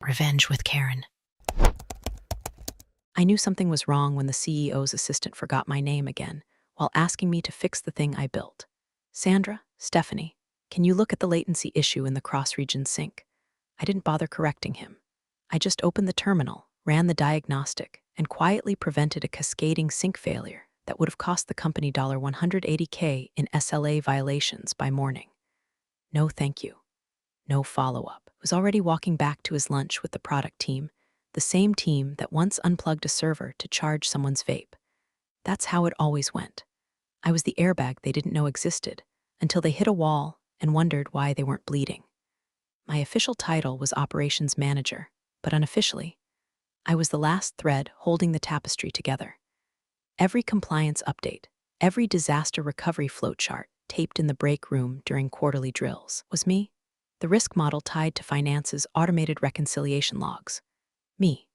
Revenge with Karen. I knew something was wrong when the CEO's assistant forgot my name again while asking me to fix the thing I built. Sandra, Stephanie, can you look at the latency issue in the cross-region sync? I didn't bother correcting him. I just opened the terminal, ran the diagnostic, and quietly prevented a cascading sync failure that would have cost the company $180K in SLA violations by morning. No thank you. No follow-up. Was already walking back to his lunch with the product team, the same team that once unplugged a server to charge someone's vape. That's how it always went. I was the airbag they didn't know existed until they hit a wall and wondered why they weren't bleeding. My official title was operations manager, but unofficially, I was the last thread holding the tapestry together. Every compliance update, every disaster recovery flowchart taped in the break room during quarterly drills was me. The risk model tied to finance's automated reconciliation logs. Me.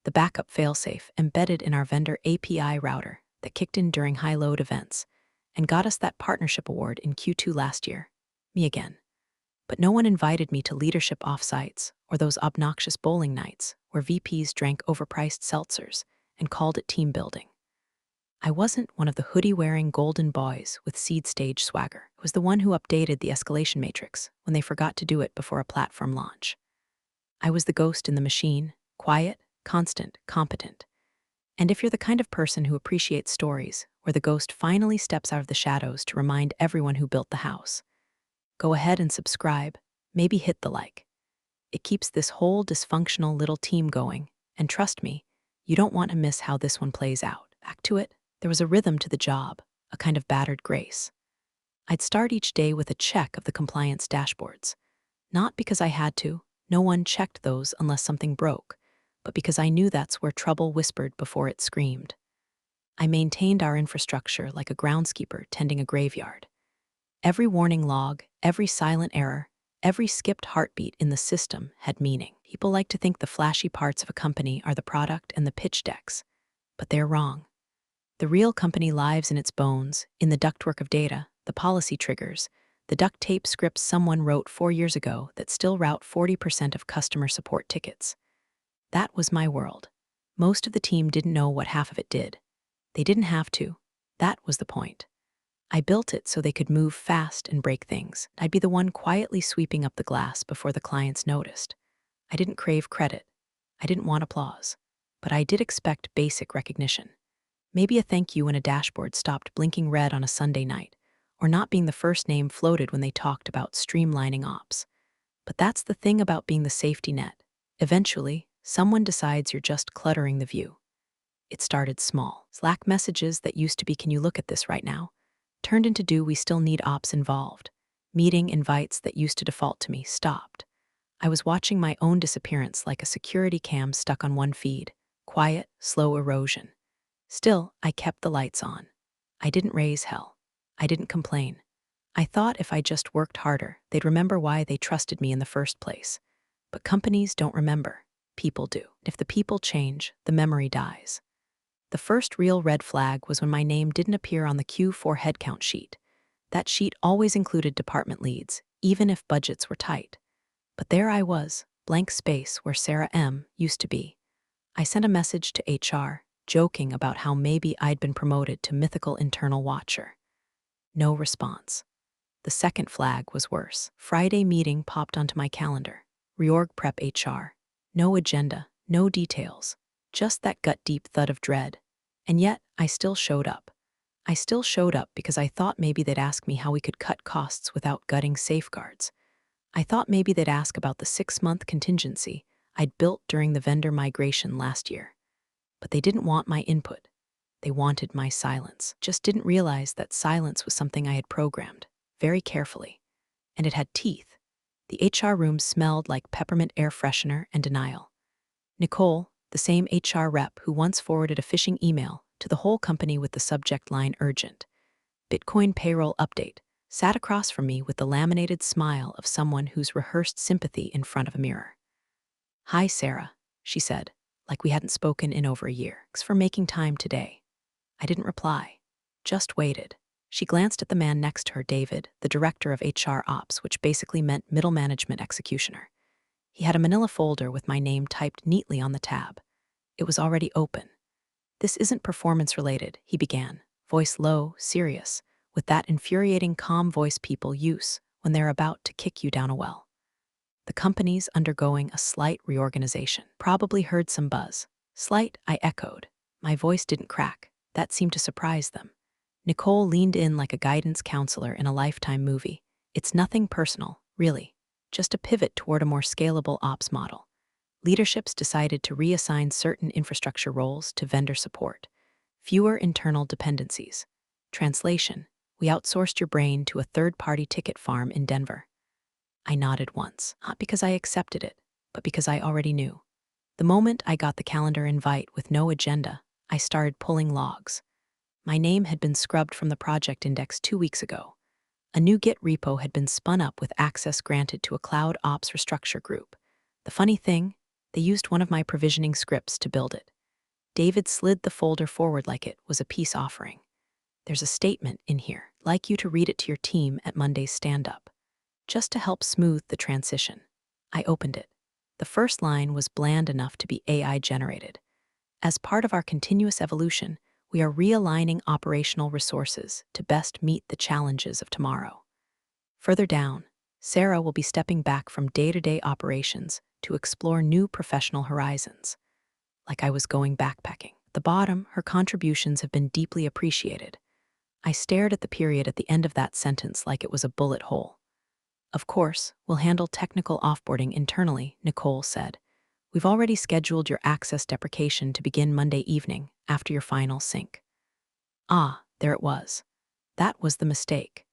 The backup failsafe embedded in our vendor API router that kicked in during high-load events and got us that partnership award in Q2 last year. Me again. But no one invited me to leadership offsites or those obnoxious bowling nights where VPs drank overpriced seltzers and called it team building. I wasn't one of the hoodie-wearing golden boys with seed stage swagger. I was the one who updated the escalation matrix when they forgot to do it before a platform launch. I was the ghost in the machine, quiet, constant, competent. And if you're the kind of person who appreciates stories where the ghost finally steps out of the shadows to remind everyone who built the house, go ahead and subscribe, maybe hit the like. It keeps this whole dysfunctional little team going, and trust me, you don't want to miss how this one plays out. Back to it. There was a rhythm to the job, a kind of battered grace. I'd start each day with a check of the compliance dashboards. Not because I had to, no one checked those unless something broke, but because I knew that's where trouble whispered before it screamed. I maintained our infrastructure like a groundskeeper tending a graveyard. Every warning log, every silent error, every skipped heartbeat in the system had meaning. People like to think the flashy parts of a company are the product and the pitch decks, but they're wrong. The real company lives in its bones, in the ductwork of data, the policy triggers, the duct tape scripts someone wrote 4 years ago that still route 40% of customer support tickets. That was my world. Most of the team didn't know what half of it did. They didn't have to. That was the point. I built it so they could move fast and break things. I'd be the one quietly sweeping up the glass before the clients noticed. I didn't crave credit. I didn't want applause. But I did expect basic recognition. Maybe a thank you when a dashboard stopped blinking red on a Sunday night, or not being the first name floated when they talked about streamlining ops. But that's the thing about being the safety net. Eventually, someone decides you're just cluttering the view. It started small. Slack messages that used to be "can you look at this right now?" turned into "do we still need ops involved?" Meeting invites that used to default to me stopped. I was watching my own disappearance like a security cam stuck on one feed. Quiet, slow erosion. Still, I kept the lights on. I didn't raise hell. I didn't complain. I thought if I just worked harder, they'd remember why they trusted me in the first place. But companies don't remember. People do. If the people change, the memory dies. The first real red flag was when my name didn't appear on the Q4 headcount sheet. That sheet always included department leads, even if budgets were tight. But there I was, blank space where Sarah M. used to be. I sent a message to HR, joking about how maybe I'd been promoted to mythical internal watcher. No response. The second flag was worse. Friday meeting popped onto my calendar. Reorg prep HR. No agenda, no details, just that gut-deep thud of dread. And yet, I still showed up. I still showed up because I thought maybe they'd ask me how we could cut costs without gutting safeguards. I thought maybe they'd ask about the 6-month contingency I'd built during the vendor migration last year. But they didn't want my input. They wanted my silence. Just didn't realize that silence was something I had programmed, very carefully. And it had teeth. The HR room smelled like peppermint air freshener and denial. Nicole, the same HR rep who once forwarded a phishing email to the whole company with the subject line urgent, Bitcoin payroll update, sat across from me with the laminated smile of someone who's rehearsed sympathy in front of a mirror. "Hi, Sarah," she said, like we hadn't spoken in over a year. "Thanks for making time today." I didn't reply, just waited. She glanced at the man next to her, David, the director of HR ops, which basically meant middle management executioner. He had a manila folder with my name typed neatly on the tab. It was already open. "This isn't performance related," he began, voice low, serious, with that infuriating calm voice people use when they're about to kick you down a well. "The company's undergoing a slight reorganization." Probably heard some buzz. "Slight," I echoed. My voice didn't crack. That seemed to surprise them. Nicole leaned in like a guidance counselor in a Lifetime movie. "It's nothing personal, really. Just a pivot toward a more scalable ops model. Leadership's decided to reassign certain infrastructure roles to vendor support. Fewer internal dependencies. Translation: we outsourced your brain to a third-party ticket farm in Denver." I nodded once, not because I accepted it, but because I already knew. The moment I got the calendar invite with no agenda, I started pulling logs. My name had been scrubbed from the project index 2 weeks ago. A new Git repo had been spun up with access granted to a cloud ops restructure group. The funny thing, they used one of my provisioning scripts to build it. David slid the folder forward like it was a peace offering. "There's a statement in here. I'd like you to read it to your team at Monday's stand-up, just to help smooth the transition." I opened it. The first line was bland enough to be AI generated. "As part of our continuous evolution, we are realigning operational resources to best meet the challenges of tomorrow." Further down, "Sarah will be stepping back from day-to-day operations to explore new professional horizons." Like I was going backpacking. At the bottom, "Her contributions have been deeply appreciated." I stared at the period at the end of that sentence like it was a bullet hole. "Of course, we'll handle technical offboarding internally," Nicole said. "We've already scheduled your access deprecation to begin Monday evening after your final sync." Ah, there it was. That was the mistake.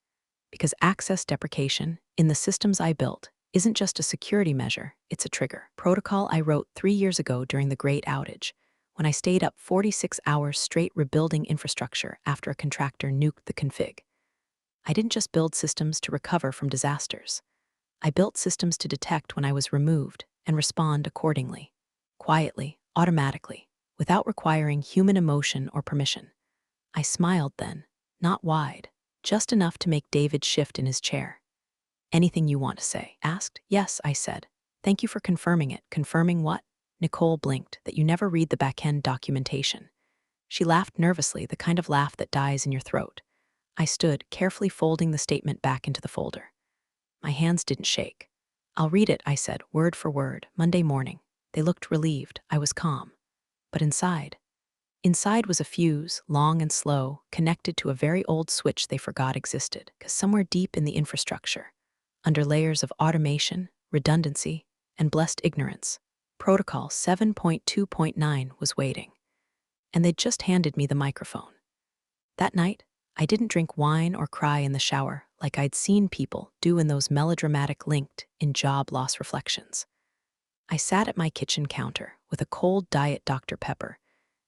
Because access deprecation, in the systems I built, isn't just a security measure, it's a trigger. Protocol I wrote 3 years ago during the Great Outage, when I stayed up 46 hours straight rebuilding infrastructure after a contractor nuked the config. I didn't just build systems to recover from disasters. I built systems to detect when I was removed and respond accordingly, quietly, automatically, without requiring human emotion or permission. I smiled then, not wide, just enough to make David shift in his chair. "Anything you want to say?" asked. "Yes," I said. "Thank you for confirming it." "Confirming what?" Nicole blinked. "That you never read the back-end documentation." She laughed nervously, the kind of laugh that dies in your throat. I stood, carefully folding the statement back into the folder. My hands didn't shake. "I'll read it," I said, word for word. "Monday morning." They looked relieved. I was calm. But inside was a fuse, long and slow, connected to a very old switch they forgot existed, because somewhere deep in the infrastructure, under layers of automation, redundancy, and blessed ignorance, Protocol 7.2.9 was waiting. And they'd just handed me the microphone. That night, I didn't drink wine or cry in the shower like I'd seen people do in those melodramatic linked in job loss reflections. I sat at my kitchen counter with a cold Diet Dr. Pepper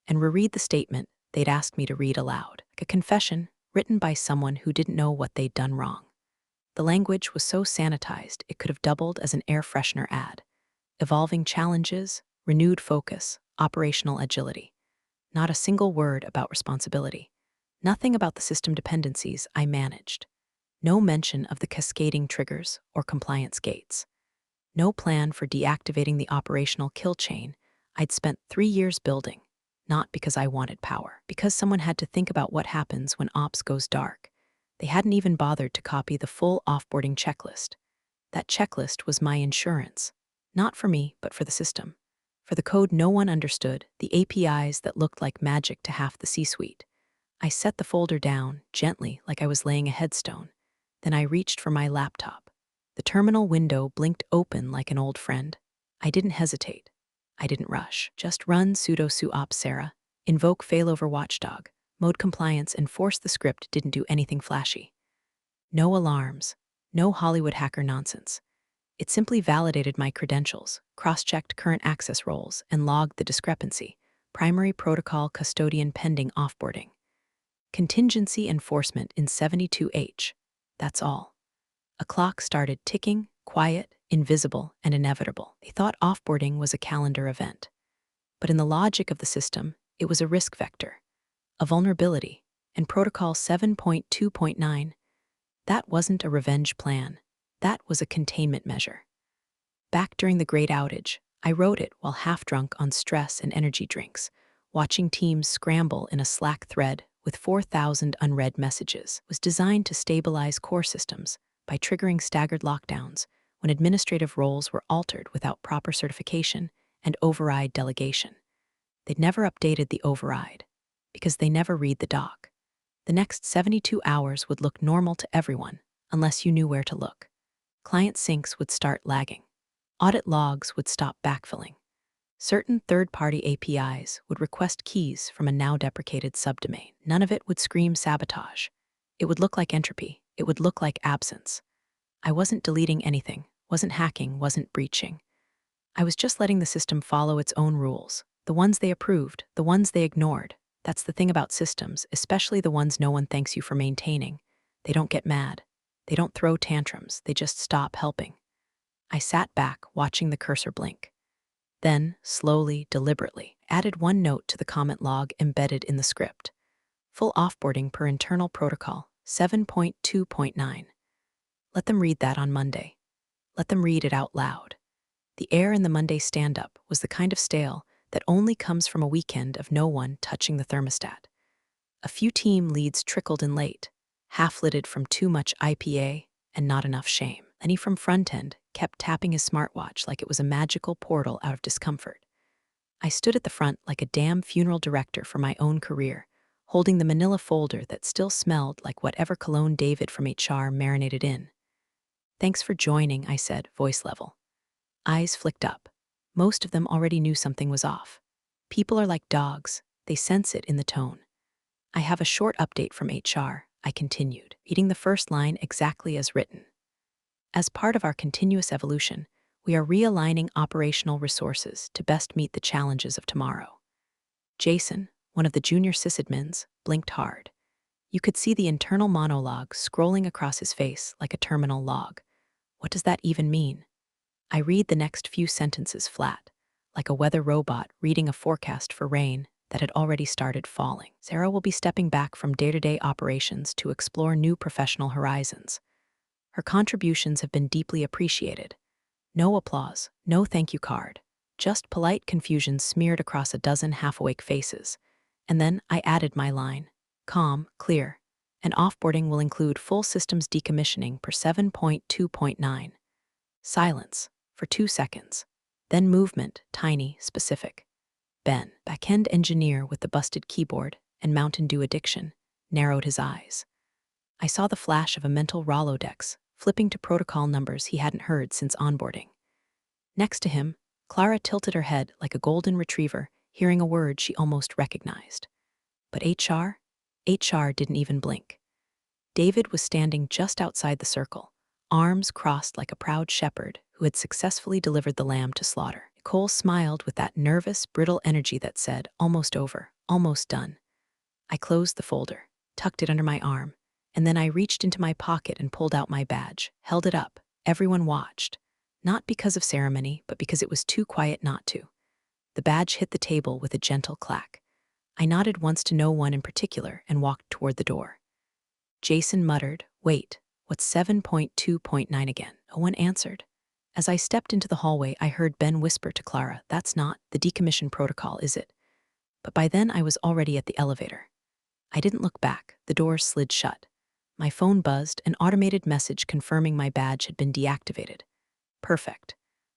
and reread the statement they'd asked me to read aloud, like a confession written by someone who didn't know what they'd done wrong. The language was so sanitized it could have doubled as an air freshener ad. Evolving challenges, renewed focus, operational agility. Not a single word about responsibility. Nothing about the system dependencies I managed. No mention of the cascading triggers or compliance gates. No plan for deactivating the operational kill chain I'd spent 3 years building, not because I wanted power, because someone had to think about what happens when ops goes dark. They hadn't even bothered to copy the full offboarding checklist. That checklist was my insurance, not for me, but for the system. For the code no one understood, the APIs that looked like magic to half the C-suite. I set the folder down, gently, like I was laying a headstone. Then I reached for my laptop. The terminal window blinked open like an old friend. I didn't hesitate. I didn't rush. Just run sudo su ops Sarah, invoke failover watchdog, mode compliance, and force the script didn't do anything flashy. No alarms, no Hollywood hacker nonsense. It simply validated my credentials, cross-checked current access roles, and logged the discrepancy. Primary protocol custodian pending offboarding. Contingency enforcement in 72H. That's all. A clock started ticking, quiet, invisible, and inevitable. They thought offboarding was a calendar event. But in the logic of the system, it was a risk vector, a vulnerability, and Protocol 7.2.9, that wasn't a revenge plan. That was a containment measure. Back during the great outage, I wrote it while half-drunk on stress and energy drinks, watching teams scramble in a Slack thread with 4,000 unread messages. Was designed to stabilize core systems by triggering staggered lockdowns when administrative roles were altered without proper certification and override delegation. They'd never updated the override because they never read the doc. The next 72 hours would look normal to everyone unless you knew where to look. Client syncs would start lagging. Audit logs would stop backfilling. Certain third-party APIs would request keys from a now-deprecated subdomain. None of it would scream sabotage. It would look like entropy. It would look like absence. I wasn't deleting anything, wasn't hacking, wasn't breaching. I was just letting the system follow its own rules, the ones they approved, the ones they ignored. That's the thing about systems, especially the ones no one thanks you for maintaining. They don't get mad. They don't throw tantrums. They just stop helping. I sat back, watching the cursor blink. Then, slowly, deliberately, added one note to the comment log embedded in the script. Full offboarding per internal protocol, 7.2.9. Let them read that on Monday. Let them read it out loud. The air in the Monday stand-up was the kind of stale that only comes from a weekend of no one touching the thermostat. A few team leads trickled in late, half-lidded from too much IPA and not enough shame. Lenny from front end kept tapping his smartwatch like it was a magical portal out of discomfort. I stood at the front like a damn funeral director for my own career, holding the manila folder that still smelled like whatever cologne David from HR marinated in. Thanks for joining, I said, voice level. Eyes flicked up. Most of them already knew something was off. People are like dogs. They sense it in the tone. I have a short update from HR, I continued, reading the first line exactly as written. As part of our continuous evolution, we are realigning operational resources to best meet the challenges of tomorrow. Jason, one of the junior sysadmins, blinked hard. You could see the internal monologue scrolling across his face like a terminal log. What does that even mean? I read the next few sentences flat, like a weather robot reading a forecast for rain that had already started falling. Sarah will be stepping back from day-to-day operations to explore new professional horizons. Her contributions have been deeply appreciated. No applause, no thank you card, just polite confusion smeared across a dozen half-awake faces. And then I added my line, calm, clear, and offboarding will include full systems decommissioning per 7.2.9. Silence for 2 seconds. Then movement, tiny, specific. Ben, back-end engineer with the busted keyboard and Mountain Dew addiction, narrowed his eyes. I saw the flash of a mental Rolodex, flipping to protocol numbers he hadn't heard since onboarding. Next to him, Clara tilted her head like a golden retriever, hearing a word she almost recognized. But HR? HR didn't even blink. David was standing just outside the circle, arms crossed like a proud shepherd who had successfully delivered the lamb to slaughter. Nicole smiled with that nervous, brittle energy that said, almost over, almost done. I closed the folder, tucked it under my arm, and then I reached into my pocket and pulled out my badge, held it up. Everyone watched. Not because of ceremony, but because it was too quiet not to. The badge hit the table with a gentle clack. I nodded once to no one in particular and walked toward the door. Jason muttered, wait, what's 7.2.9 again? No one answered. As I stepped into the hallway, I heard Ben whisper to Clara, that's not the decommission protocol, is it? But by then I was already at the elevator. I didn't look back. The doors slid shut. My phone buzzed, an automated message confirming my badge had been deactivated. Perfect.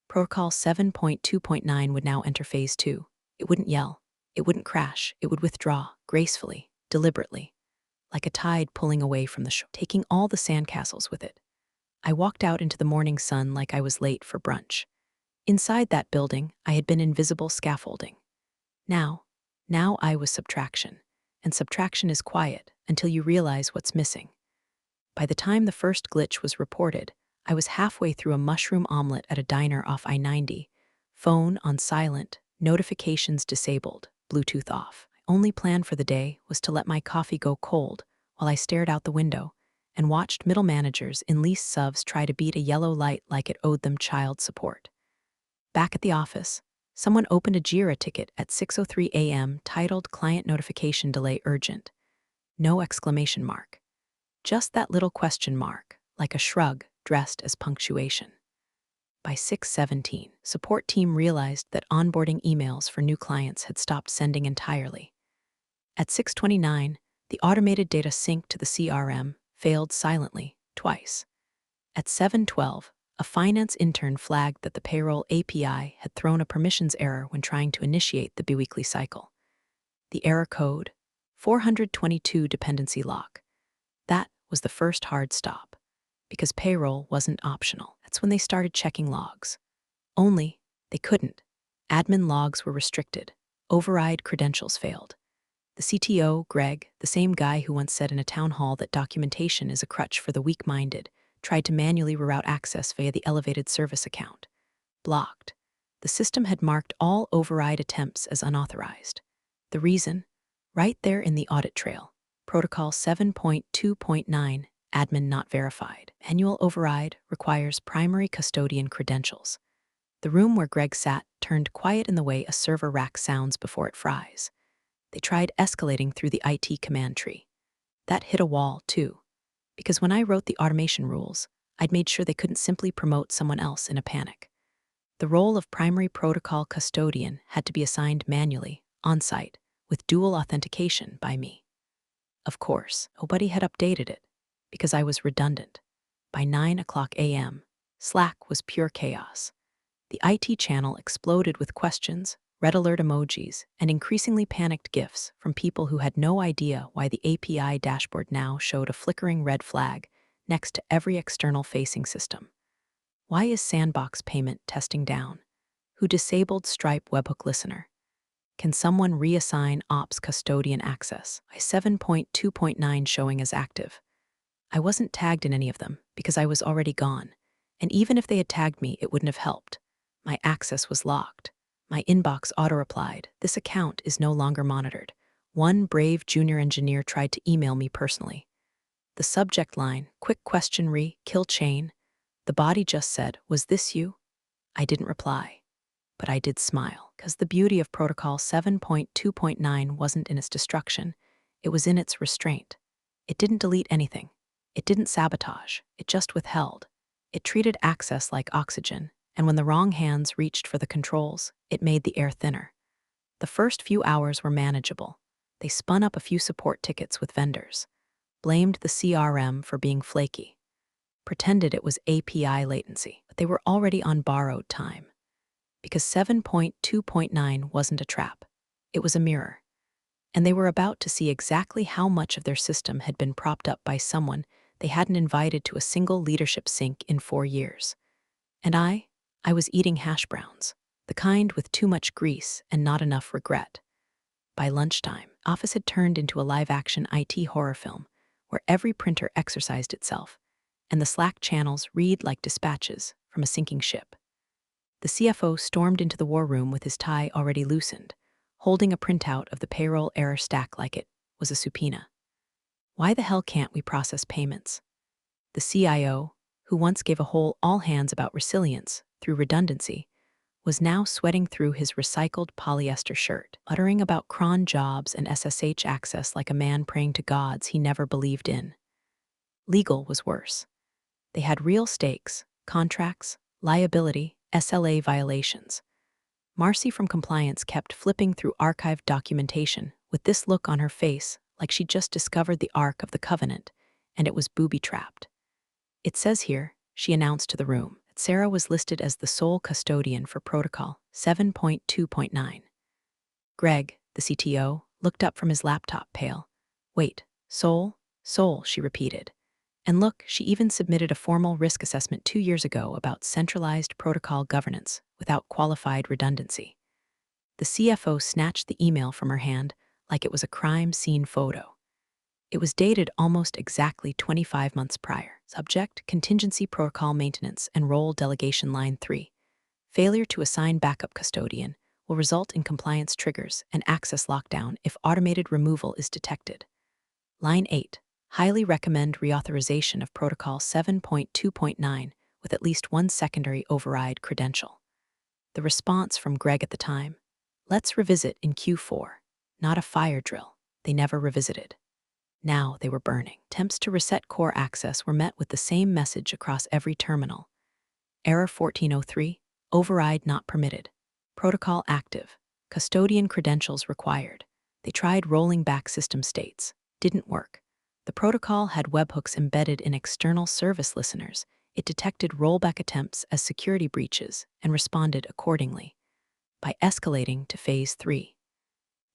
Protocol 7.2.9 would now enter phase 2. It wouldn't yell. It wouldn't crash. It would withdraw, gracefully, deliberately, like a tide pulling away from the shore, taking all the sandcastles with it. I walked out into the morning sun like I was late for brunch. Inside that building, I had been invisible scaffolding. Now I was subtraction. And subtraction is quiet until you realize what's missing. By the time the first glitch was reported, I was halfway through a mushroom omelet at a diner off I-90, phone on silent, notifications disabled, Bluetooth off. My only plan for the day was to let my coffee go cold while I stared out the window and watched middle managers in leased subs try to beat a yellow light like it owed them child support. Back at the office, someone opened a Jira ticket at 6:03 a.m. titled Client Notification Delay Urgent. No exclamation mark. Just that little question mark, like a shrug dressed as punctuation. By 6:17, support team realized that onboarding emails for new clients had stopped sending entirely. At 6:29, the automated data sync to the CRM failed silently, twice. At 7:12, a finance intern flagged that the payroll API had thrown a permissions error when trying to initiate the biweekly cycle. The error code, 422 dependency lock. That was the first hard stop, because payroll wasn't optional. That's when they started checking logs. Only, they couldn't. Admin logs were restricted. Override credentials failed. The CTO, Greg, the same guy who once said in a town hall that documentation is a crutch for the weak-minded, tried to manually reroute access via the elevated service account. Blocked. The system had marked all override attempts as unauthorized. The reason? Right there in the audit trail. Protocol 7.2.9, admin not verified. Annual override requires primary custodian credentials. The room where Greg sat turned quiet in the way a server rack sounds before it fries. They tried escalating through the IT command tree. That hit a wall, too, because when I wrote the automation rules, I'd made sure they couldn't simply promote someone else in a panic. The role of primary protocol custodian had to be assigned manually, on-site, with dual authentication by me. Of course, nobody had updated it, because I was redundant. By 9:00 a.m., Slack was pure chaos. The IT channel exploded with questions, red alert emojis, and increasingly panicked GIFs from people who had no idea why the API dashboard now showed a flickering red flag next to every external-facing system. Why is Sandbox payment testing down? Who disabled Stripe webhook listener? Can someone reassign ops custodian access? By 7.2.9 showing as active. I wasn't tagged in any of them because I was already gone, and even if they had tagged me, it wouldn't have helped. My access was locked. My inbox auto-replied, "This account is no longer monitored." One brave junior engineer tried to email me personally. The subject line, "Quick question kill chain." The body just said, "Was this you?" I didn't reply, but I did smile, because the beauty of Protocol 7.2.9 wasn't in its destruction, it was in its restraint. It didn't delete anything. It didn't sabotage. It just withheld. It treated access like oxygen, and when the wrong hands reached for the controls, it made the air thinner. The first few hours were manageable. They spun up a few support tickets with vendors, blamed the CRM for being flaky, pretended it was API latency, but they were already on borrowed time. Because 7.2.9 wasn't a trap, it was a mirror. And they were about to see exactly how much of their system had been propped up by someone they hadn't invited to a single leadership sync in 4 years. And I was eating hash browns, the kind with too much grease and not enough regret. By lunchtime, Office had turned into a live-action IT horror film where every printer exercised itself, and the Slack channels read like dispatches from a sinking ship. The CFO stormed into the war room with his tie already loosened, holding a printout of the payroll error stack like it was a subpoena. Why the hell can't we process payments? The CIO, who once gave a whole all-hands about resilience through redundancy, was now sweating through his recycled polyester shirt, uttering about cron jobs and SSH access like a man praying to gods he never believed in. Legal was worse. They had real stakes, contracts, liability, SLA violations. Marcy from compliance kept flipping through archived documentation with this look on her face like she'd just discovered the Ark of the Covenant, and it was booby-trapped. "It says here," she announced to the room, that Sarah was listed as the sole custodian for Protocol 7.2.9. Greg, the CTO, looked up from his laptop pale. "Wait, sole? Sole," she repeated. "And look, she even submitted a formal risk assessment 2 years ago about centralized protocol governance without qualified redundancy." The CFO snatched the email from her hand like it was a crime scene photo. It was dated almost exactly 25 months prior. Subject, contingency protocol maintenance and role delegation line 3. Failure to assign backup custodian will result in compliance triggers and access lockdown if automated removal is detected. Line 8. Highly recommend reauthorization of Protocol 7.2.9 with at least one secondary override credential. The response from Greg at the time: "Let's revisit in Q4. Not a fire drill." They never revisited. Now they were burning. Attempts to reset core access were met with the same message across every terminal. Error 1403, override not permitted. Protocol active. Custodian credentials required. They tried rolling back system states. Didn't work. The protocol had webhooks embedded in external service listeners. It detected rollback attempts as security breaches and responded accordingly. By escalating to phase 3,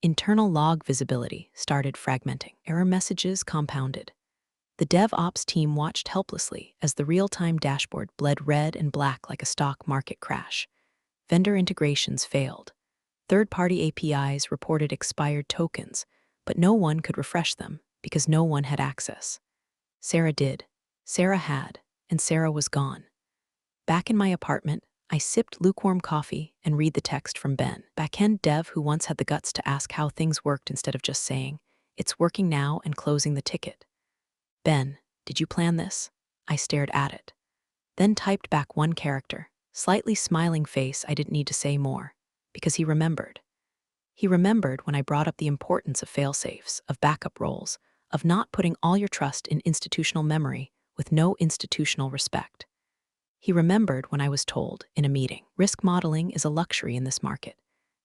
internal log visibility started fragmenting. Error messages compounded. The DevOps team watched helplessly as the real-time dashboard bled red and black like a stock market crash. Vendor integrations failed. Third-party APIs reported expired tokens, but no one could refresh them because no one had access. Sarah did. Sarah had, and Sarah was gone. Back in my apartment, I sipped lukewarm coffee and read the text from Ben, backend dev who once had the guts to ask how things worked instead of just saying, "It's working now," and closing the ticket. "Ben, did you plan this?" I stared at it. Then typed back one character, slightly smiling face. I didn't need to say more, because he remembered. He remembered when I brought up the importance of fail-safes, of backup roles, of not putting all your trust in institutional memory with no institutional respect. He remembered when I was told, in a meeting, risk modeling is a luxury in this market,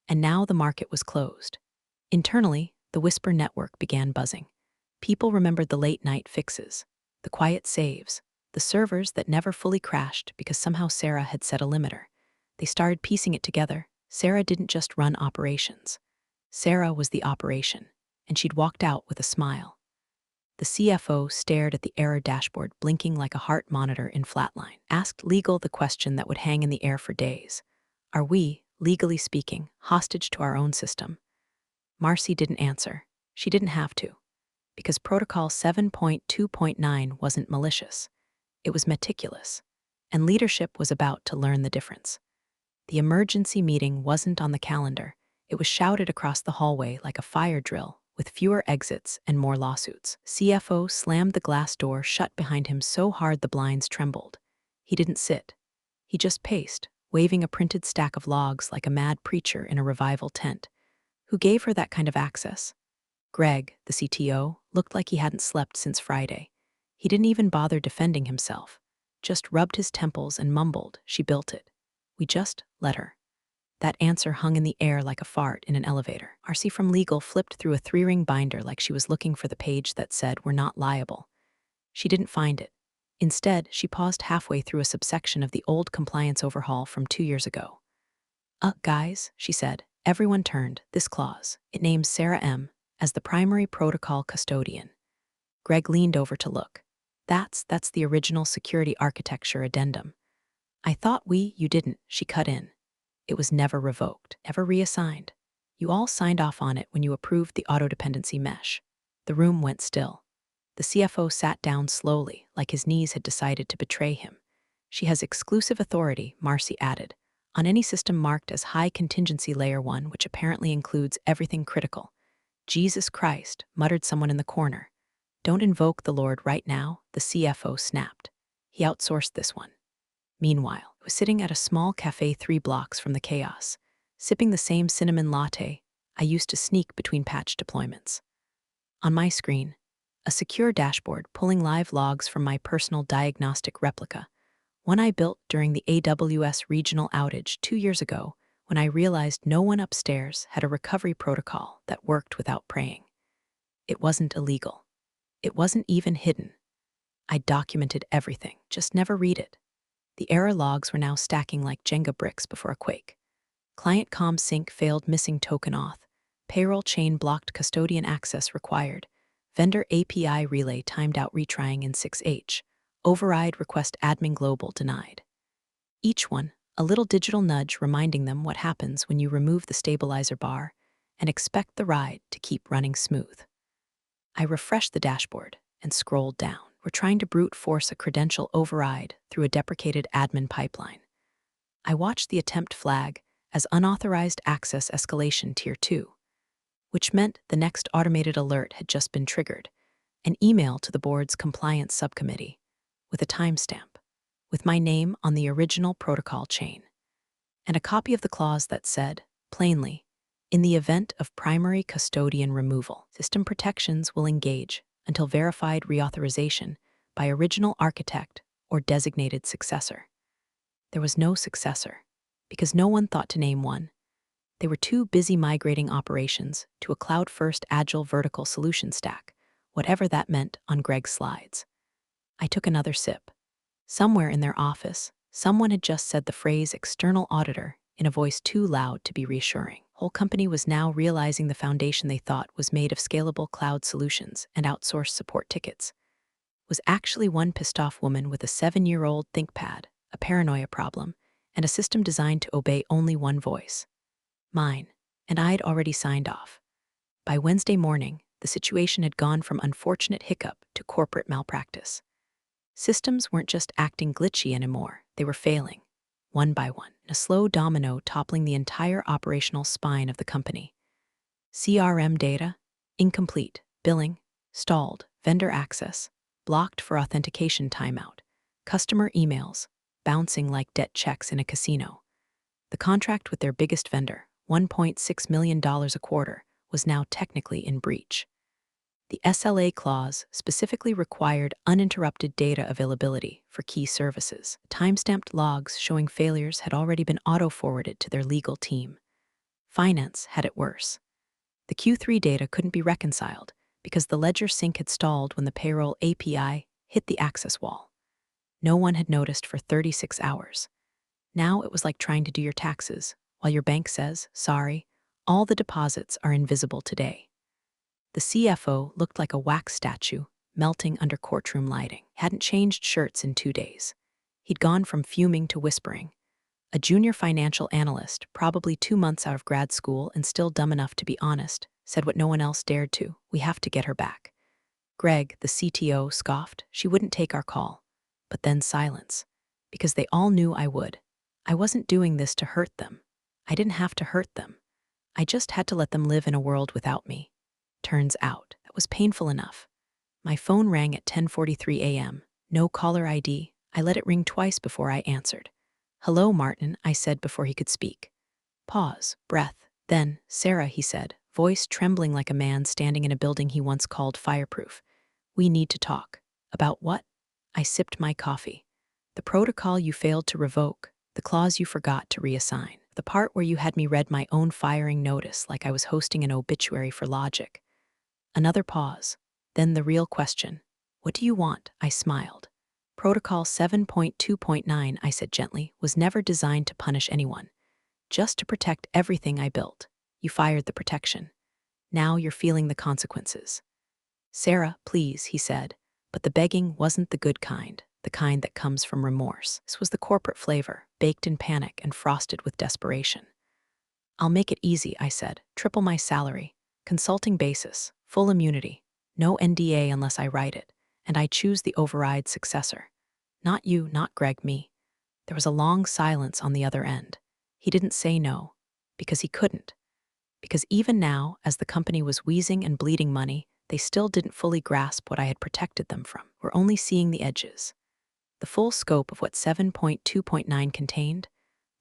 and now the market was closed. Internally, the Whisper network began buzzing. People remembered the late-night fixes, the quiet saves, the servers that never fully crashed because somehow Sarah had set a limiter. They started piecing it together. Sarah didn't just run operations. Sarah was the operation, and she'd walked out with a smile. The CFO stared at the error dashboard, blinking like a heart monitor in flatline. Asked legal the question that would hang in the air for days. Are we, legally speaking, hostage to our own system? Marcy didn't answer. She didn't have to. Because Protocol 7.2.9 wasn't malicious. It was meticulous. And leadership was about to learn the difference. The emergency meeting wasn't on the calendar. It was shouted across the hallway like a fire drill, with fewer exits and more lawsuits. CFO slammed the glass door shut behind him so hard the blinds trembled. He didn't sit. He just paced, waving a printed stack of logs like a mad preacher in a revival tent. Who gave her that kind of access? Greg, the CTO, looked like he hadn't slept since Friday. He didn't even bother defending himself. Just rubbed his temples and mumbled, "She built it. We just let her." That answer hung in the air like a fart in an elevator. RC from legal flipped through a 3-ring binder like she was looking for the page that said, "We're not liable." She didn't find it. Instead, she paused halfway through a subsection of the old compliance overhaul from 2 years ago. Guys," she said. Everyone turned. This clause. It names Sarah M. as the primary protocol custodian. Greg leaned over to look. That's the original security architecture addendum. I thought you didn't," she cut in. It was never revoked, never reassigned. You all signed off on it when you approved the auto-dependency mesh. The room went still. The CFO sat down slowly, like his knees had decided to betray him. "She has exclusive authority," Marcy added, "on any system marked as high contingency layer 1, which apparently includes everything critical." "Jesus Christ," muttered someone in the corner. "Don't invoke the Lord right now," the CFO snapped. He outsourced this one. Meanwhile, I was sitting at a small cafe 3 blocks from the chaos, sipping the same cinnamon latte I used to sneak between patch deployments. On my screen, a secure dashboard pulling live logs from my personal diagnostic replica, one I built during the AWS regional outage 2 years ago when I realized no one upstairs had a recovery protocol that worked without praying. It wasn't illegal. It wasn't even hidden. I documented everything, just never read it. The error logs were now stacking like Jenga bricks before a quake. Client comm sync failed, missing token auth. Payroll chain blocked, custodian access required. Vendor API relay timed out, retrying in 6H. Override request admin global denied. Each one, a little digital nudge reminding them what happens when you remove the stabilizer bar and expect the ride to keep running smooth. I refreshed the dashboard and scrolled down. We're trying to brute force a credential override through a deprecated admin pipeline. I watched the attempt flag as unauthorized access escalation tier 2, which meant the next automated alert had just been triggered, an email to the board's compliance subcommittee with a timestamp, with my name on the original protocol chain, and a copy of the clause that said, plainly, "In the event of primary custodian removal, system protections will engage until verified reauthorization by original architect or designated successor." There was no successor, because no one thought to name one. They were too busy migrating operations to a cloud-first agile vertical solution stack, whatever that meant on Greg's slides. I took another sip. Somewhere in their office, someone had just said the phrase external auditor in a voice too loud to be reassuring. Whole company was now realizing the foundation they thought was made of scalable cloud solutions and outsourced support tickets was actually one pissed-off woman with a 7-year-old ThinkPad, a paranoia problem, and a system designed to obey only one voice. Mine. And I'd already signed off. By Wednesday morning, the situation had gone from unfortunate hiccup to corporate malpractice. Systems weren't just acting glitchy anymore, they were failing, one by one, a slow domino toppling the entire operational spine of the company. CRM data, incomplete, billing, stalled, vendor access, blocked for authentication timeout, customer emails, bouncing like debt checks in a casino. The contract with their biggest vendor, $1.6 million a quarter, was now technically in breach. The SLA clause specifically required uninterrupted data availability for key services. Timestamped logs showing failures had already been auto-forwarded to their legal team. Finance had it worse. The Q3 data couldn't be reconciled because the ledger sync had stalled when the payroll API hit the access wall. No one had noticed for 36 hours. Now it was like trying to do your taxes while your bank says, sorry, all the deposits are invisible today. The CFO looked like a wax statue, melting under courtroom lighting. Hadn't changed shirts in 2 days. He'd gone from fuming to whispering. A junior financial analyst, probably 2 months out of grad school and still dumb enough to be honest, said what no one else dared to: we have to get her back. Greg, the CTO, scoffed. She wouldn't take our call. But then silence. Because they all knew I would. I wasn't doing this to hurt them. I didn't have to hurt them. I just had to let them live in a world without me. Turns out, that was painful enough. My phone rang at 10:43 a.m. No caller ID. I let it ring twice before I answered. Hello, Martin, I said before he could speak. Pause, breath. Then, Sarah, he said, voice trembling like a man standing in a building he once called fireproof. We need to talk. About what? I sipped my coffee. The protocol you failed to revoke, the clause you forgot to reassign, the part where you had me read my own firing notice like I was hosting an obituary for Logic. Another pause. Then the real question. What do you want? I smiled. Protocol 7.2.9, I said gently, was never designed to punish anyone. Just to protect everything I built. You fired the protection. Now you're feeling the consequences. Sarah, please, he said, but the begging wasn't the good kind, the kind that comes from remorse. This was the corporate flavor, baked in panic and frosted with desperation. I'll make it easy, I said. Triple my salary. Consulting basis. Full immunity. No NDA unless I write it. And I choose the override successor. Not you, not Greg, me. There was a long silence on the other end. He didn't say no. Because he couldn't. Because even now, as the company was wheezing and bleeding money, they still didn't fully grasp what I had protected them from. We're only seeing the edges. The full scope of what 7.2.9 contained,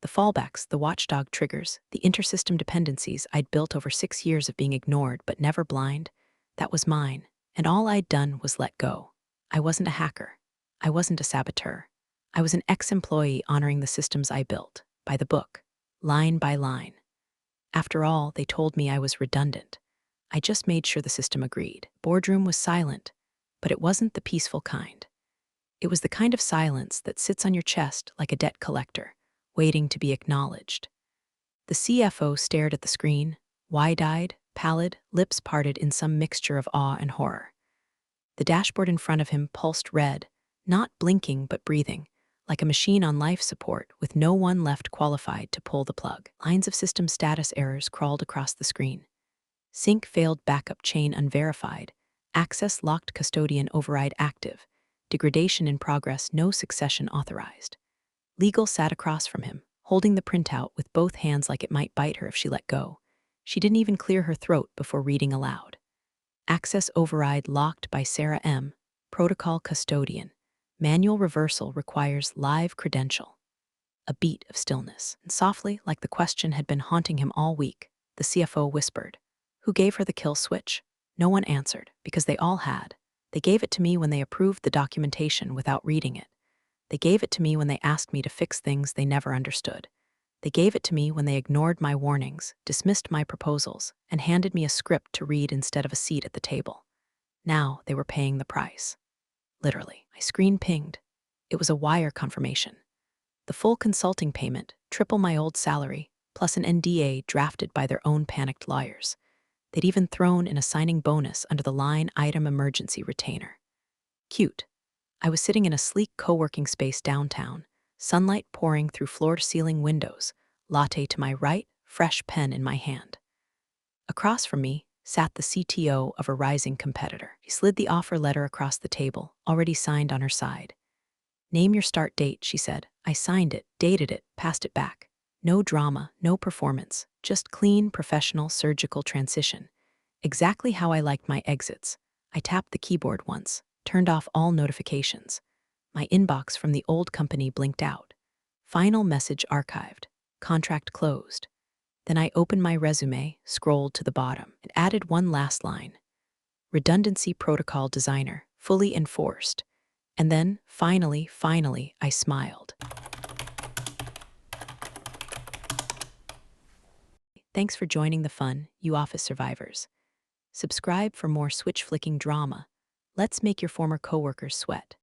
the fallbacks, the watchdog triggers, the intersystem dependencies I'd built over 6 years of being ignored but never blind, that was mine, and all I'd done was let go. I wasn't a hacker. I wasn't a saboteur. I was an ex-employee honoring the systems I built, by the book, line by line. After all, they told me I was redundant. I just made sure the system agreed. Boardroom was silent, but it wasn't the peaceful kind. It was the kind of silence that sits on your chest like a debt collector, waiting to be acknowledged. The CFO stared at the screen, wide-eyed, pallid, lips parted in some mixture of awe and horror. The dashboard in front of him pulsed red, not blinking but breathing, like a machine on life support with no one left qualified to pull the plug. Lines of system status errors crawled across the screen. Sync failed backup chain unverified, access locked custodian override active, degradation in progress no succession authorized. Legal sat across from him, holding the printout with both hands like it might bite her if she let go. She didn't even clear her throat before reading aloud. Access override locked by Sarah M., protocol custodian. Manual reversal requires live credential. A beat of stillness, and softly, like the question had been haunting him all week, the CFO whispered, "Who gave her the kill switch?" No one answered, because they all had. They gave it to me when they approved the documentation without reading it. They gave it to me when they asked me to fix things they never understood. They gave it to me when they ignored my warnings, dismissed my proposals, and handed me a script to read instead of a seat at the table. Now they were paying the price. Literally, my screen pinged. It was a wire confirmation. The full consulting payment, triple my old salary, plus an NDA drafted by their own panicked lawyers. They'd even thrown in a signing bonus under the line item emergency retainer. Cute. I was sitting in a sleek co-working space downtown, sunlight pouring through floor-to-ceiling windows, latte to my right, fresh pen in my hand. Across from me sat the CTO of a rising competitor. He slid the offer letter across the table, already signed on her side. "Name your start date," she said. I signed it, dated it, passed it back. No drama, no performance, just clean, professional, surgical transition. Exactly how I liked my exits. I tapped the keyboard once, turned off all notifications. My inbox from the old company blinked out. Final message archived. Contract closed. Then I opened my resume, scrolled to the bottom, and added one last line. Redundancy protocol designer, fully enforced. And then, finally, I smiled. Thanks for joining the fun, you office survivors. Subscribe for more switch-flicking drama. Let's make your former coworkers sweat.